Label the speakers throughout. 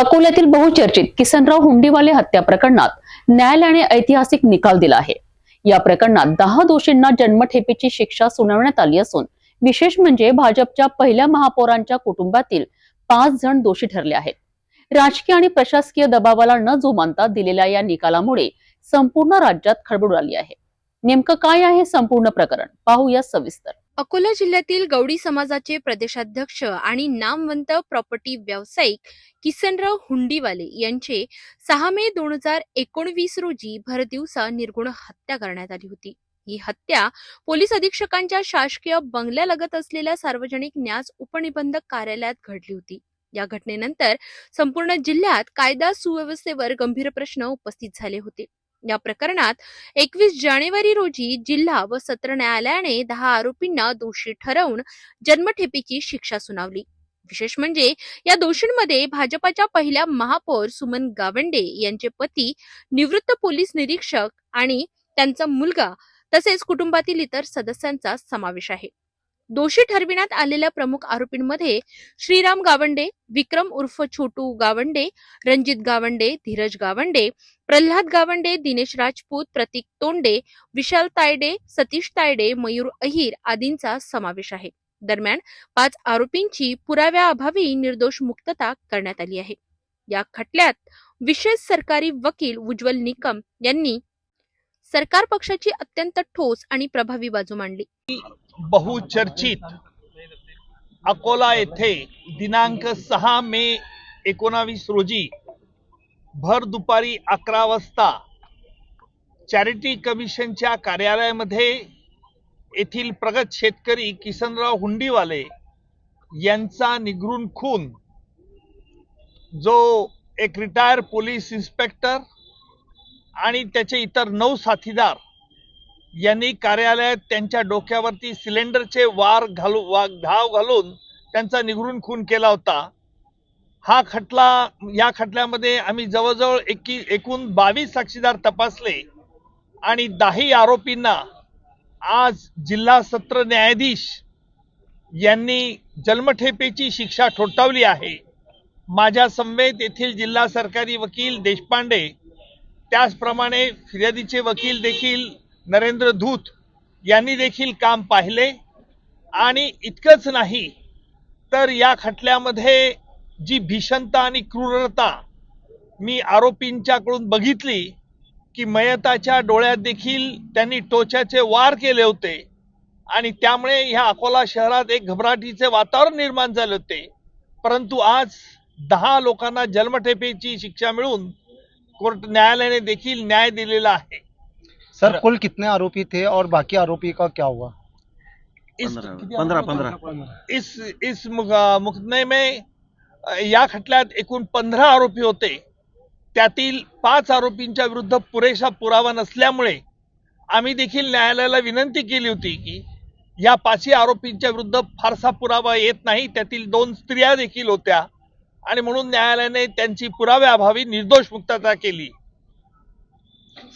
Speaker 1: अकोल्यातील बहुचर्चित किसनराव हुंडीवाले हत्या प्रकरणात न्यायालयाने ऐतिहासिक निकाल दिला आहे। या प्रकरणात 10 दोषींना जन्मठेपेची शिक्षा सुनावण्यात आली असून विशेष म्हणजे भाजपच्या पहिल्या महापौरांच्या कुटुंबातील 5 जण दोषी ठरले आहेत। राजकीय आणि प्रशासकीय दबावाला न जुमानता दिलेल्या या निकालामुळे संपूर्ण राज्यात खळबळ उडाली आहे। नेमकं काय आहे संपूर्ण प्रकरण पाहूया सविस्तर।
Speaker 2: अकोला जिल्ह्यातील गवळी समाजाचे प्रदेशाध्यक्ष आणि नामवंत प्रॉपर्टी व्यावसायिक किसनराव हुंडीवाले यांचे 6 मे 2019 रोजी भरदिवसा निर्घृण हत्या करण्यात आली होती। ही हत्या पोलीस अधीक्षकांच्या शासकीय बंगल्यालगत असलेल्या सार्वजनिक न्यास उपनिबंधक कार्यालयात घडली होती। या घटनेनंतर संपूर्ण जिल्ह्यात कायदा सुव्यवस्थेवर गंभीर प्रश्न उपस्थित झाले होते। या प्रकरणात 21 जानेवारी रोजी जिल्हा व सत्र न्यायालयाने 10 आरोपींना दोषी ठरवून जन्मठेपेची शिक्षा सुनावली। विशेष म्हणजे या दोषींमध्ये भाजपाच्या पहिल्या महापौर सुमन गावंडे यांचे पती, निवृत्त पोलीस निरीक्षक आणि त्यांचा मुलगा तसेच कुटुंबातील इतर सदस्यांचा समावेश आहे। दोषी ठरविण्यात आलेल्या प्रमुख आरोपींमध्ये श्रीराम गावंडे, विक्रम उर्फ छोटू गावंडे, रणजित गावंडे, धीरज गावंडे, प्रल्हाद गावंडे, दिनेश राजपूत, प्रतीक तोंडे, विशाल तायडे, सतीश तायडे, मयूर अहिर आदींचा समावेश आहे। दरम्यान 5 आरोपींची पुराव्याअभावी निर्दोष मुक्तता करण्यात आली आहे। या खटल्यात विशेष सरकारी वकील उज्ज्वल निकम यांनी सरकार पक्षाची अत्यंत ठोस आणि प्रभावी बाजू मांडली।
Speaker 3: बहुचर्चित अकोला येथे दिनांक 6 मे 19 रोजी भर दुपारी 11 वाजता चॅरिटी कमिशनच्या कार्यालयामध्ये येथील प्रगत शेतकरी किसनराव हुंडीवाले यांचा निघृण खून, जो एक रिटायर पोलीस इन्स्पेक्टर आणि त्याचे इतर 9 साथीदार यांनी कार्यालयात त्यांच्या डोक्यावरती सिलेंडरचे घाव घालून त्यांचा निघृण खून केला होता। या खटल्यामध्ये आम्ही जवळजवळ एकूण 22 साक्षीदार तपासले आणि 10 आरोपींना आज जिल्हा सत्र न्यायाधीश यांनी जन्मठेपेची शिक्षा ठोठावली आहे। माझ्या समवेत येथील जिल्हा सरकारी वकील देशपांडे, त्याचप्रमाणे फिर्यादीचे वकील देखील नरेंद्र धूत यांनी देखील काम पाहिले आणि इतकंच नाही तर या खटल्यामध्ये जी भीषणता आणि क्रूरता मी आरोपींच्याकडून बघितली की मयताच्या डोळ्यात देखील त्यांनी टोचाचे वार केले होते आणि त्यामुळे ह्या अकोला शहरात एक घबराटीचे वातावरण निर्माण झाले होते। परंतु आज 10 लोकांना जन्मठेपेची शिक्षा मिळून कोर्ट न्यायालयाने देखील न्याय दिलेला है।
Speaker 4: सर कुल कितने आरोपी थे और बाकी आरोपी का क्या हुआ?
Speaker 3: 15 इस मुकदमे में या खटल्यात एकूण 15 आरोपी होते। त्यातील 5 आरोपींच्या विरुद्ध पुरेसा पुरावा नसल्यामुळे आम्ही देखील न्यायालयाला विनंती केली होती की या 5 आरोपींच्या विरुद्ध फारसा पुरावा येत नाही, त्यातील 2 स्त्रिया देखील होत्या आणि म्हणून न्यायालयाने त्यांची पुराव्याअभावी निर्दोष मुक्तता केली।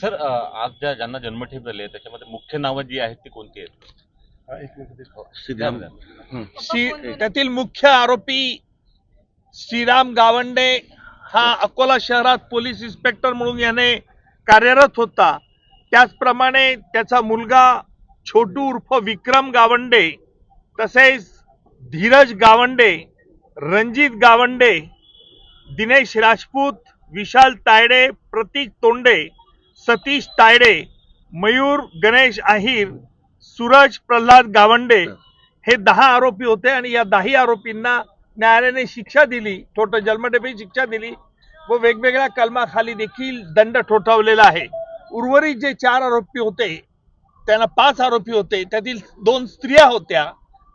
Speaker 5: सर आज ज्यांना जन्मठेप झाली त्याच्यामध्ये मुख्य नावं जी आहेत ती कोणती आहेत?
Speaker 3: त्यातील मुख्य आरोपी श्रीराम गावंडे हा अकोला शहरात पोलीस इन्स्पेक्टर म्हणून याने कार्यरत होता। त्याचप्रमाणे त्याचा मुलगा छोटू उर्फ विक्रम गावंडे, तसेच धीरज गावंडे, रणजित गावंडे, दिनेश राजपूत, विशाल तायडे, प्रतीक तोंडे, सतीश तायडे, मयूर गणेश आहिर, सूरज प्रल्हाद गावंडे हे 10 आरोपी होते आणि या 10 आरोपींना न्यायालयाने शिक्षा दिली, जन्मठेपेची शिक्षा दिली व वेगवेगळ्या कलमाखाली देखील दंड ठोठावलेला आहे। उर्वरित जे 4 आरोपी होते त्यांना 5 आरोपी होते, त्यातील 2 स्त्रिया होत्या।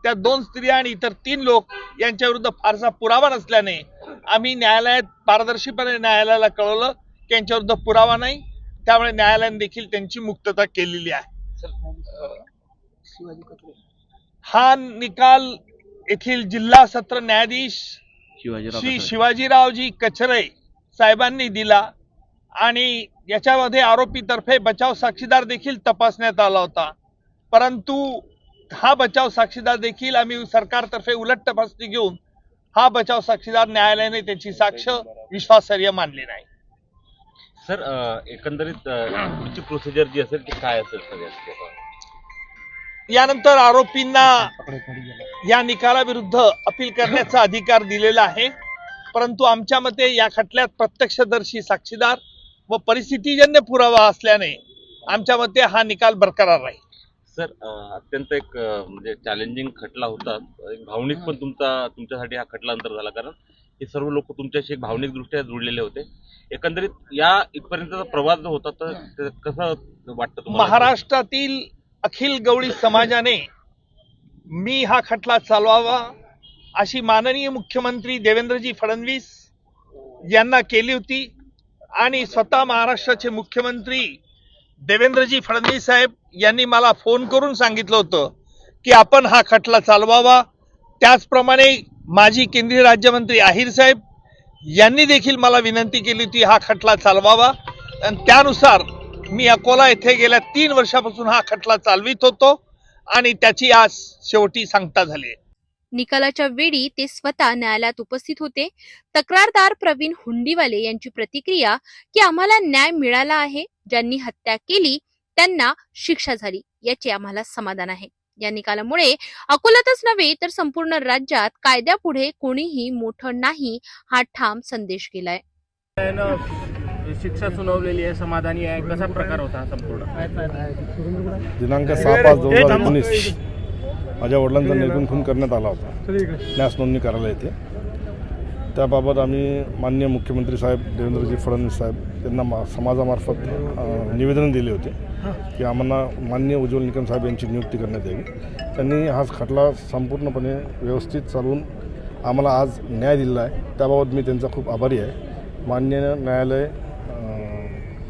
Speaker 3: त्या 2 स्त्रिया आणि इतर 3 लोक यांच्या विरुद्ध फारसा पुरावा नसल्याने आम्ही न्यायालयात पारदर्शीपणे न्यायालयाला कळवलं की यांच्या विरुद्ध पुरावा नाही, त्यामुळे न्यायालयाने देखील त्यांची मुक्तता केलेली आहे। हा निकाल येथील जिल्हा सत्र न्यायाधीश श्री शिवाजीरावजी कचरे साहेबांनी दिला आणि याच्यामध्ये आरोपीतर्फे बचाव साक्षीदार देखील तपासण्यात आला होता। परंतु हा बचाव साक्षीदार देखील आम्ही सरकारतर्फे उलट तपासणी घेऊन हा बचाव साक्षीदार न्यायालयाने त्याची साक्ष विश्वासार्ह मानले नाही.
Speaker 5: सर एकंदरीत पुढची प्रोसिजर जी असेल ती काय असेल सर यात?
Speaker 3: यानंतर आरोपींना या निकालाविरुद्ध अपील करण्याचा अधिकार दिलेला आहे, परंतु आमच्या मते या खटल्यात प्रत्यक्षदर्शी साक्षीदार व परिस्थितीजन्य पुरावा असल्याने आमच्या मते हा निकाल बरकरार राहील.
Speaker 5: सर अत्यंत एक म्हणजे चॅलेंजिंग खटला होता, एक भावनिक पण तुमच्यासाठी हा खटला अंतर झाला, कारण हे सर्व लोक तुमच्याशी एक भावनिकदृष्ट्या जुळलेले होते. एकंदरीत या इथपर्यंतचा प्रवास जो होता तर ते कसं वाटतं तुम्हाला?
Speaker 3: महाराष्ट्रातील अखिल गवळी समाजाने मी हा खटला चालवावा अशी माननीय मुख्यमंत्री देवेंद्रजी फडणवीस यांना केली होती आणि स्वतः महाराष्ट्राचे मुख्यमंत्री देवेंद्रजी फडणवीस साहेब यांनी मला फोन करून सांगितलं होतं की आपण हा खटला चालवावा. त्याचप्रमाणे माजी केंद्रीय राज्यमंत्री आहिर साहेब यांनी देखील मला विनंती केली होती हा खटला चालवावा, आणि त्यानुसार मी अकोला येथे गेल्या 3 वर्षापासून हा खटला चालवित होतो आणि त्याची आज शेवटी सांगता झाली.
Speaker 2: निकालाच्या वेळी ते स्वतः न्यायालयात उपस्थित होते. तक्रारदार प्रवीण हुंडीवाले यांची प्रतिक्रिया की आम्हाला न्याय मिळाला आहे, ज्यांनी हत्या केली त्यांना शिक्षा झाली याचे आम्हाला समाधान आहे. या निकालामुळे अकोल्यातच नव्हे तर संपूर्ण राज्यात कायद्यापुढे कोणीही मोठं नाही हा ठाम संदेश गेलाय.
Speaker 6: शिक्षा सुनावलेली आहे, समाधानी आहे. कसा प्रकार होता हा संपूर्ण?
Speaker 7: दिनांक 6/5/2019 माझ्या वडिलांचा निर्गुण खून करण्यात आला होता न्यास नोंदणी कार्यालय येथे. त्याबाबत आम्ही माननीय मुख्यमंत्री साहेब देवेंद्रजी फडणवीस साहेब यांना समाजामार्फत निवेदन दिले होते की आम्हाला माननीय उज्ज्वल निकम साहेब यांची नियुक्ती करण्यात यावी. त्यांनी हा खटला संपूर्णपणे व्यवस्थित चालवून आम्हाला आज न्याय दिला आहे. त्याबाबत मी त्यांचा खूप आभारी आहे. माननीय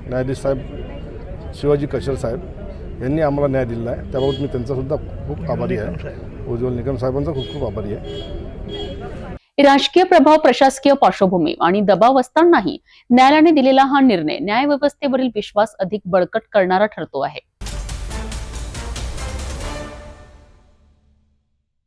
Speaker 7: न्यायाधीश साहेब शिवाजी कशर साहेब यांनी आम्हाला न्याय दिला आहे. त्याबाबत मी त्यांचासुद्धा खूप आभारी आहे. उज्ज्वल निकम साहेबांचा खूप खूप आभारी आहे.
Speaker 1: राजकीय प्रभाव, प्रशासकीय पार्श्वभूमी आणि दबाव असतानाही न्यायालयाने दिलेला हा निर्णय न्यायव्यवस्थेवरील विश्वास अधिक बळकट करणारा ठरतो आहे.